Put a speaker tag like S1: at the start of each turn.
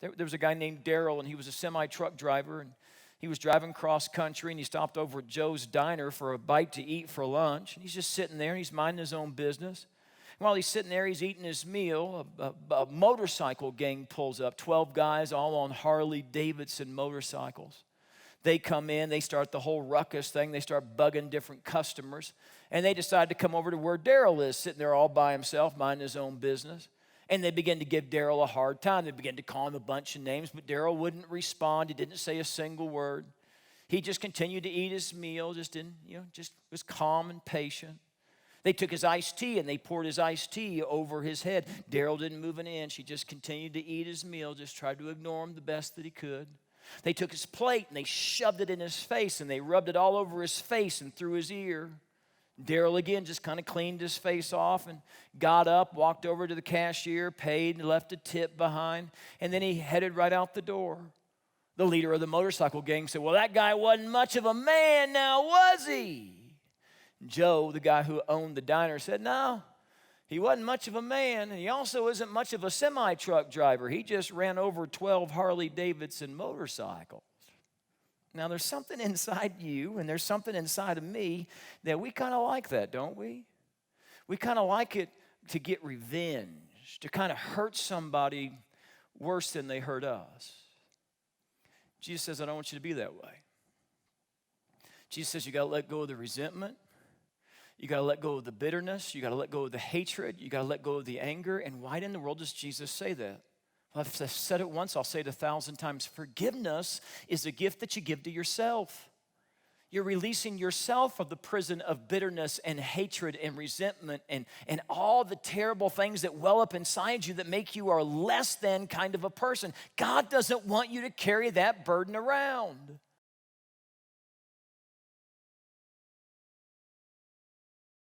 S1: There was a guy named Daryl, and he was a semi-truck driver, and he was driving cross country, and he stopped over at Joe's Diner for a bite to eat for lunch. And he's just sitting there, and he's minding his own business. And while he's sitting there, he's eating his meal. A motorcycle gang pulls up, 12 guys all on Harley-Davidson motorcycles. They come in, they start the whole ruckus thing. They start bugging different customers. And they decide to come over to where Daryl is, sitting there all by himself, minding his own business. And they begin to give Daryl a hard time. They begin to call him a bunch of names, but Daryl wouldn't respond. He didn't say a single word. He just continued to eat his meal, just was calm and patient. They took his iced tea and they poured his iced tea over his head. Daryl didn't move an inch. He just continued to eat his meal, just tried to ignore him the best that he could. They took his plate and they shoved it in his face and they rubbed it all over his face and through his ear. Daryl again just kind of cleaned his face off and got up, walked over to the cashier, paid, and left a tip behind, and then he headed right out the door. The leader of the motorcycle gang said, well, that guy wasn't much of a man now, was he? Joe, the guy who owned the diner, said, no, he wasn't much of a man, and he also isn't much of a semi-truck driver. He just ran over 12 Harley-Davidson motorcycles. Now, there's something inside you and there's something inside of me that we kind of like that, don't we? We kind of like it to get revenge, to kind of hurt somebody worse than they hurt us. Jesus says, I don't want you to be that way. Jesus says you got to let go of the resentment. You got to let go of the bitterness. You got to let go of the hatred. You got to let go of the anger. And why in the world does Jesus say that? Well, if I've said it once, I'll say it 1,000 times. Forgiveness is a gift that you give to yourself. You're releasing yourself of the prison of bitterness and hatred and resentment and all the terrible things that well up inside you that make you a less than kind of a person. God doesn't want you to carry that burden around.